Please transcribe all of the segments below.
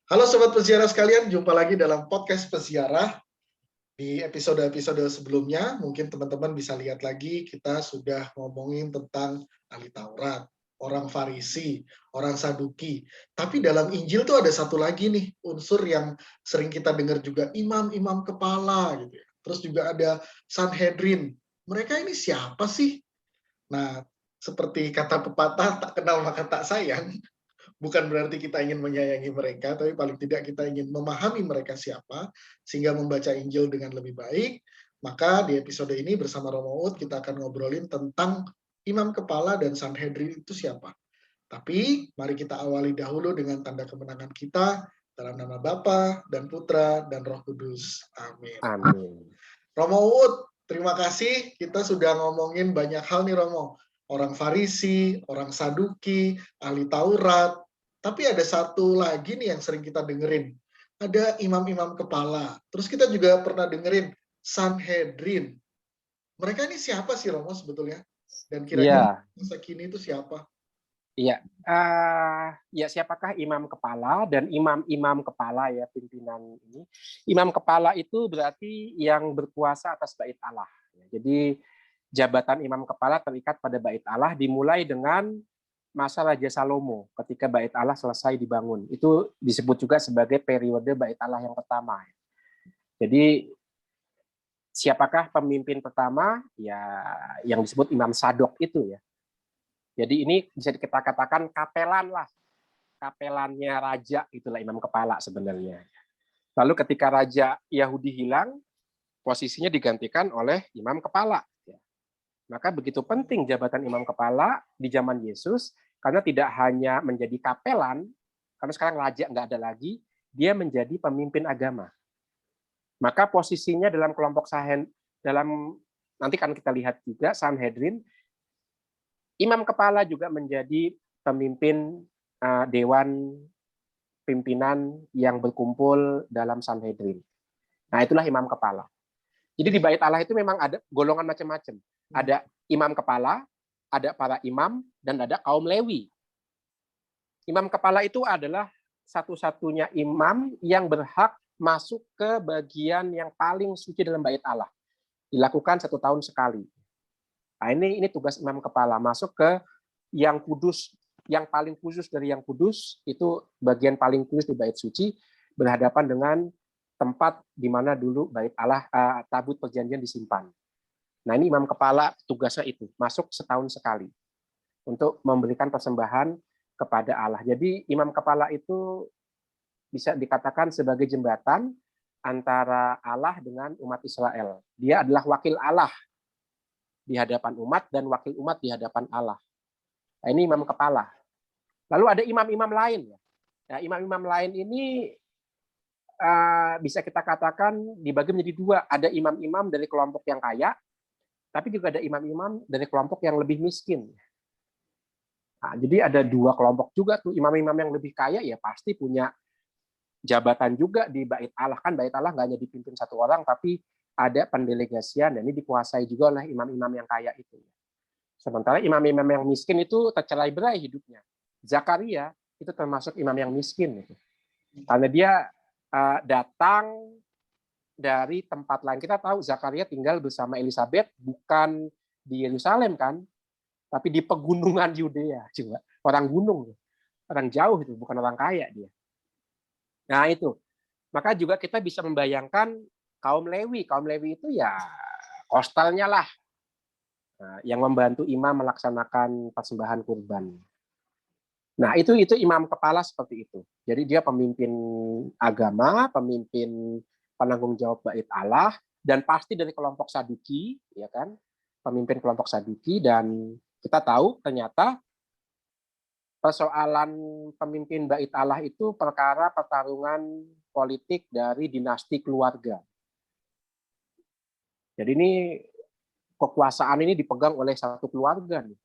Halo Sobat Peziarah sekalian, jumpa lagi dalam podcast Peziarah. Di episode-episode sebelumnya, mungkin teman-teman bisa lihat lagi, kita sudah ngomongin tentang ahli Taurat, orang Farisi, orang Saduki. Tapi dalam Injil tuh ada satu lagi nih, unsur yang sering kita dengar juga, imam-imam kepala gitu ya. Terus juga ada Sanhedrin. Mereka ini siapa sih? Nah, seperti kata pepatah, tak kenal maka tak sayang. Bukan berarti kita ingin menyayangi mereka, tapi paling tidak kita ingin memahami mereka siapa, sehingga membaca Injil dengan lebih baik. Maka di episode ini bersama Romo Ud, kita akan ngobrolin tentang imam kepala dan Sanhedrin itu siapa. Tapi mari kita awali dahulu dengan tanda kemenangan kita, dalam nama Bapa dan Putra dan Roh Kudus. Amin. Amin. Romo Ud, terima kasih. Kita sudah ngomongin banyak hal nih Romo. Orang Farisi, orang Saduki, ahli Taurat. Tapi ada satu lagi nih yang sering kita dengerin. Ada imam-imam kepala. Terus kita juga pernah dengerin Sanhedrin. Mereka ini siapa sih Romo sebetulnya? Dan kira-kira masa kini itu siapa? Iya, ya siapakah imam kepala dan imam-imam kepala ya pimpinan ini? Imam kepala itu berarti yang berkuasa atas bait Allah. Jadi jabatan imam kepala terikat pada bait Allah dimulai dengan masa Raja Salomo ketika bait Allah selesai dibangun. Itu disebut juga sebagai periode bait Allah yang pertama. Jadi siapakah pemimpin pertama? Ya yang disebut Imam Sadok itu ya. Jadi ini bisa kita katakan kapelan lah. Kapelannya raja, itulah imam kepala sebenarnya. Lalu ketika raja Yahudi hilang, posisinya digantikan oleh imam kepala. Maka begitu penting jabatan imam kepala di zaman Yesus, karena tidak hanya menjadi kapelan, karena sekarang raja nggak ada lagi, dia menjadi pemimpin agama. Maka posisinya dalam kelompok nanti kan kita lihat juga Sanhedrin, imam kepala juga menjadi pemimpin dewan pimpinan yang berkumpul dalam Sanhedrin. Nah, itulah imam kepala. Jadi di bait Allah itu memang ada golongan macam-macam. Ada imam kepala, ada para imam, dan ada kaum Lewi. Imam kepala itu adalah satu-satunya imam yang berhak masuk ke bagian yang paling suci dalam bait Allah. Dilakukan 1 tahun sekali. Nah, ini tugas imam kepala, masuk ke yang kudus, yang paling khusus dari yang kudus, itu bagian paling kudus di bait suci, berhadapan dengan tempat di mana dulu bait Allah, tabut perjanjian disimpan. Nah, ini imam kepala tugasnya itu, masuk setahun sekali untuk memberikan persembahan kepada Allah. Jadi imam kepala itu bisa dikatakan sebagai jembatan antara Allah dengan umat Israel. Dia adalah wakil Allah di hadapan umat dan wakil umat di hadapan Allah. Nah, ini imam kepala. Lalu ada imam-imam lain. Nah, imam-imam lain ini bisa kita katakan dibagi menjadi dua. Ada imam-imam dari kelompok yang kaya, tapi juga ada imam-imam dari kelompok yang lebih miskin. Nah, jadi ada dua kelompok juga tuh. Imam-imam yang lebih kaya ya pasti punya jabatan juga di bait Allah. Kan bait Allah nggak hanya dipimpin satu orang, tapi ada pendelegasian, dan ini dikuasai juga oleh imam-imam yang kaya itu. Sementara imam-imam yang miskin itu tercerai-berai hidupnya. Zakaria itu termasuk imam yang miskin. Karena dia datang dari tempat lain. Kita tahu Zakaria tinggal bersama Elizabeth bukan di Yerusalem kan, tapi di pegunungan Yudea juga. Orang gunung, orang jauh itu, bukan orang kaya dia. Nah itu, maka juga kita bisa membayangkan kaum Lewi. Kaum Lewi itu ya kostalnya lah, yang membantu imam melaksanakan persembahan kurban. Nah itu imam kepala seperti itu. Jadi dia pemimpin agama, pemimpin penanggung jawab bait Allah, dan pasti dari kelompok Saduki, ya kan? Pemimpin kelompok Saduki, dan kita tahu ternyata persoalan pemimpin bait Allah itu perkara pertarungan politik dari dinasti keluarga. Jadi ini kekuasaan ini dipegang oleh satu keluarga nih.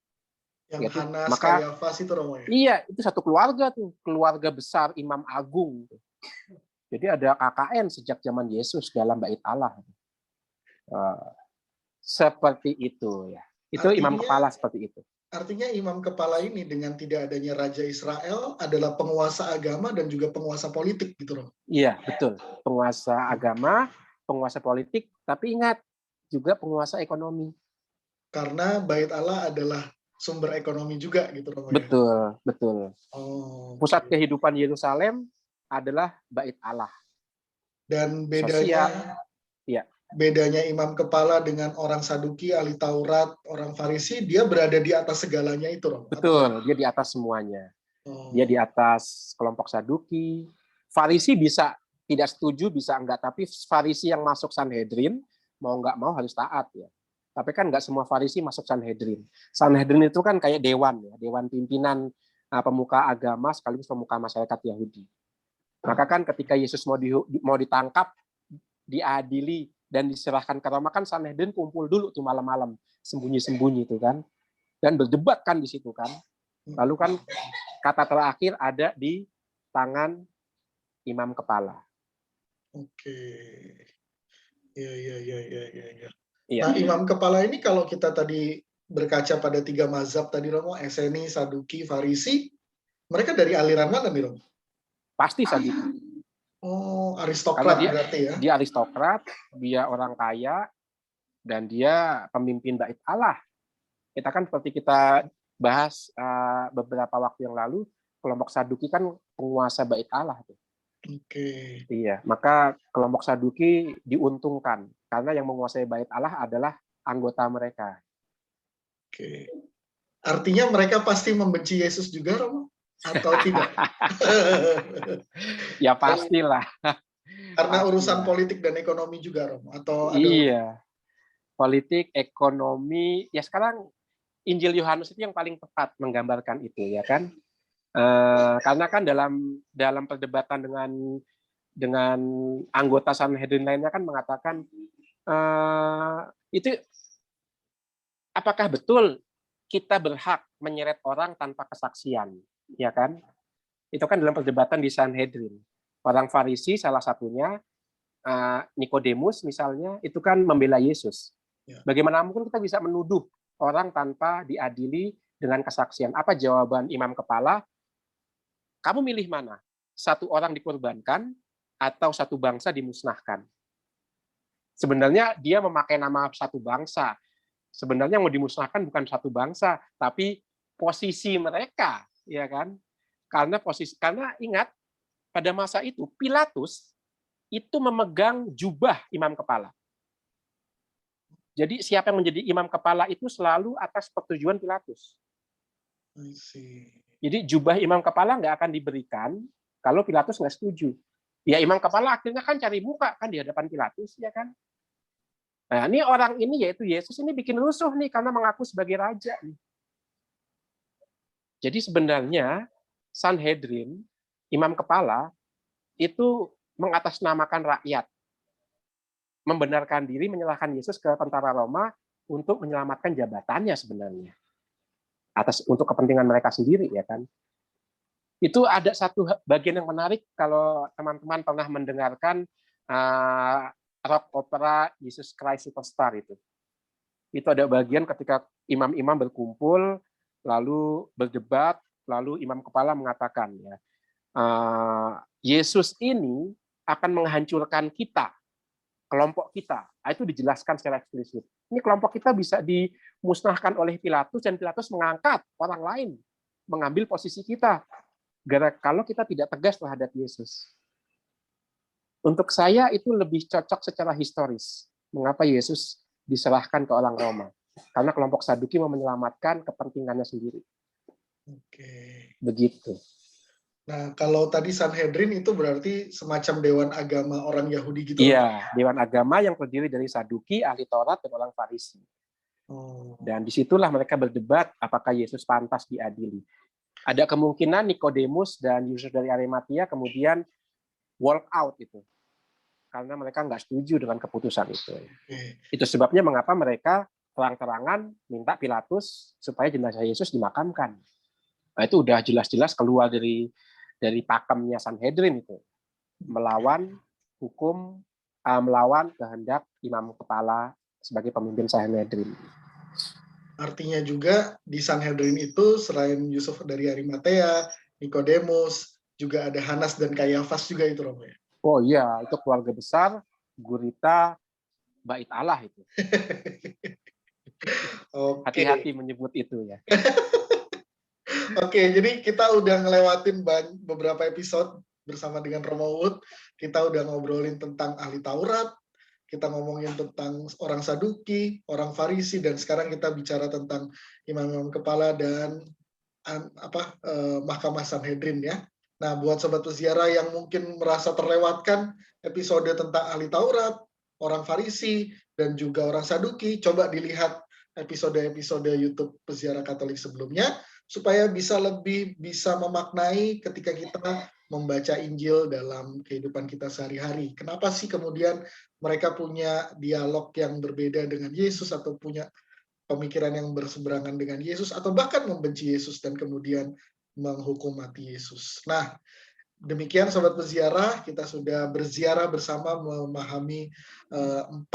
Yang Yaitu, Hanas, Kayafas itu Romo ya? Iya, itu satu keluarga tuh, keluarga besar Imam Agung. Jadi ada KKN sejak zaman Yesus dalam bait Allah. Seperti itu ya. Itu artinya, imam kepala seperti itu. Artinya imam kepala ini dengan tidak adanya Raja Israel adalah penguasa agama dan juga penguasa politik gitu loh. Iya, betul. Penguasa agama, penguasa politik, tapi ingat juga penguasa ekonomi. Karena Bait Allah adalah sumber ekonomi juga gitu loh ya. Betul, betul. Oh, Pusat oke. kehidupan Yerusalem adalah Bait Allah. Dan Sosial, ya, bedanya imam kepala dengan orang Saduki, ahli Taurat, orang Farisi, dia berada di atas segalanya itu loh. Atau betul. Dia di atas semuanya. Dia di oh, atas kelompok Saduki. Farisi bisa tidak setuju, bisa enggak. Tapi Farisi yang masuk Sanhedrin, mau enggak mau harus taat ya. Tapi kan enggak semua Farisi masuk Sanhedrin. Sanhedrin itu kan kayak dewan ya, dewan pimpinan pemuka agama sekaligus pemuka masyarakat Yahudi. Maka kan ketika Yesus mau ditangkap, diadili dan diserahkan ke Roma kan Sanhedrin kumpul dulu tuh malam-malam, sembunyi-sembunyi itu kan. Dan berdebat kan di situ kan. Lalu kan kata terakhir ada di tangan imam kepala. oke. Ya, ya, ya, ya, ya, ya. Iya, Nah, imam kepala ini kalau kita tadi berkaca pada 3 mazhab tadi Romo, Eseni, Saduki, Farisi, mereka dari aliran mana nih Romo? pasti Saduki. Oh, Karena aristokrat berarti ya. dia aristokrat, dia orang kaya, dan dia pemimpin Bait Allah. Kita kan seperti kita bahas beberapa waktu yang lalu, kelompok Saduki kan penguasa Bait Allah. Oke. Iya, maka kelompok Saduki diuntungkan karena yang menguasai Bait Allah adalah anggota mereka. Oke. Artinya mereka pasti membenci Yesus juga, Romo? Atau tidak? Ya pastilah, Karena urusan pastilah. politik dan ekonomi juga, Romo? Atau ada Iya, politik, ekonomi. Ya sekarang Injil Yohanes itu yang paling tepat menggambarkan itu ya kan. Karena kan dalam dalam perdebatan dengan anggota Sanhedrin lainnya kan mengatakan itu apakah betul kita berhak menyeret orang tanpa kesaksian, ya kan? Itu kan dalam perdebatan di Sanhedrin. Orang Farisi salah satunya Nikodemus misalnya itu kan membela Yesus. Ya. Bagaimana mungkin kita bisa menuduh orang tanpa diadili dengan kesaksian? Apa jawaban imam kepala? Kamu milih mana? Satu orang dikorbankan atau satu bangsa dimusnahkan? Sebenarnya dia memakai nama satu bangsa. Sebenarnya yang mau dimusnahkan bukan satu bangsa, tapi posisi mereka, ya kan? Karena ingat pada masa itu Pilatus itu memegang jubah imam kepala. Jadi siapa yang menjadi imam kepala itu selalu atas persetujuan Pilatus. Jadi jubah imam kepala nggak akan diberikan kalau Pilatus nggak setuju. Ya imam kepala akhirnya kan cari muka kan di hadapan Pilatus, ya kan? Nah, ini orang ini yaitu Yesus ini bikin rusuh nih karena mengaku sebagai raja. Jadi sebenarnya Sanhedrin, imam kepala, itu mengatasnamakan rakyat. Membenarkan diri menyerahkan Yesus ke tentara Roma untuk menyelamatkan jabatannya sebenarnya. Untuk kepentingan mereka sendiri, ya kan? Itu ada satu bagian yang menarik kalau teman-teman pernah mendengarkan rock opera Jesus Christ Superstar itu. Itu ada bagian ketika imam-imam berkumpul, lalu berdebat, lalu imam kepala mengatakan, ya, Yesus ini akan menghancurkan kita, kelompok kita. Itu dijelaskan secara eksplisit. Ini kelompok kita bisa dimusnahkan oleh Pilatus, dan Pilatus mengangkat orang lain, mengambil posisi kita. Kalau kita tidak tegas terhadap Yesus. Untuk saya itu lebih cocok secara historis. Mengapa Yesus diserahkan ke orang Roma? Karena kelompok Saduki mau menyelamatkan kepentingannya sendiri. Oke. Begitu. Nah, kalau tadi Sanhedrin itu berarti semacam dewan agama orang Yahudi gitu? Iya, dewan agama yang terdiri dari Saduki, ahli Taurat, dan orang Farisi. Dan disitulah mereka berdebat apakah Yesus pantas diadili. Ada kemungkinan Nikodemus dan Yusuf dari Arimatia kemudian walk out itu. Karena mereka nggak setuju dengan keputusan itu. Itu sebabnya mengapa mereka terang-terangan minta Pilatus supaya jenazah Yesus dimakamkan. Nah, itu udah jelas-jelas keluar dari pakemnya Sanhedrin itu. Melawan hukum, melawan kehendak imam kepala sebagai pemimpin Sanhedrin. Artinya juga di Sanhedrin itu selain Yusuf dari Arimatea, Nikodemus, juga ada Hanas dan Kayafas juga itu Romo ya. Oh iya, itu keluarga besar, gurita, bait Allah itu. Oke. Hati-hati menyebut itu ya. Oke, jadi kita udah ngelewatin beberapa episode bersama dengan Romo Wood. Kita udah ngobrolin tentang ahli Taurat, kita ngomongin tentang orang Saduki, orang Farisi, dan sekarang kita bicara tentang imam-imam kepala dan Mahkamah Sanhedrin ya. Nah, buat sobat peziarah yang mungkin merasa terlewatkan episode tentang ahli Taurat, orang Farisi, dan juga orang Saduki, coba dilihat episode-episode YouTube Peziarah Katolik sebelumnya, supaya lebih bisa memaknai ketika kita membaca Injil dalam kehidupan kita sehari-hari. Kenapa sih kemudian mereka punya dialog yang berbeda dengan Yesus atau punya pemikiran yang berseberangan dengan Yesus atau bahkan membenci Yesus dan kemudian menghukum mati Yesus. Nah, demikian sobat peziarah, kita sudah berziarah bersama memahami 4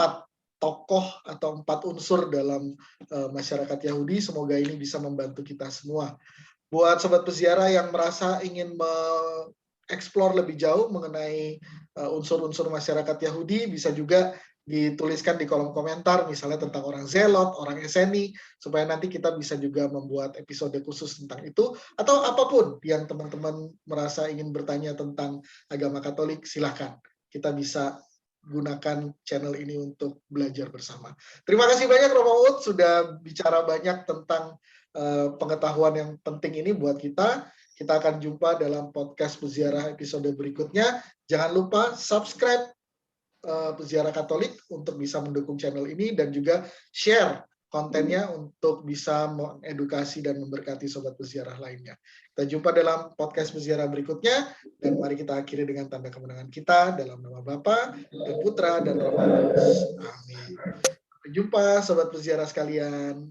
tokoh atau 4 unsur dalam masyarakat Yahudi. Semoga ini bisa membantu kita semua. Buat sobat peziarah yang merasa ingin mengeksplor lebih jauh mengenai unsur-unsur masyarakat Yahudi, bisa juga dituliskan di kolom komentar, misalnya tentang orang Zelot, orang Eseni, supaya nanti kita bisa juga membuat episode khusus tentang itu, atau apapun yang teman-teman merasa ingin bertanya tentang agama Katolik, silahkan. Kita bisa gunakan channel ini untuk belajar bersama. Terima kasih banyak Romo Ud, sudah bicara banyak tentang pengetahuan yang penting ini buat kita. Kita akan jumpa dalam podcast Peziarah episode berikutnya. Jangan lupa subscribe Peziarah Katolik untuk bisa mendukung channel ini dan juga share kontennya untuk bisa mengedukasi dan memberkati sobat peziarah lainnya. Kita jumpa dalam podcast peziarah berikutnya dan mari kita akhiri dengan tanda kemenangan kita dalam nama Bapa dan Putra dan Roh Kudus. Amin. Sampai jumpa sobat peziarah sekalian.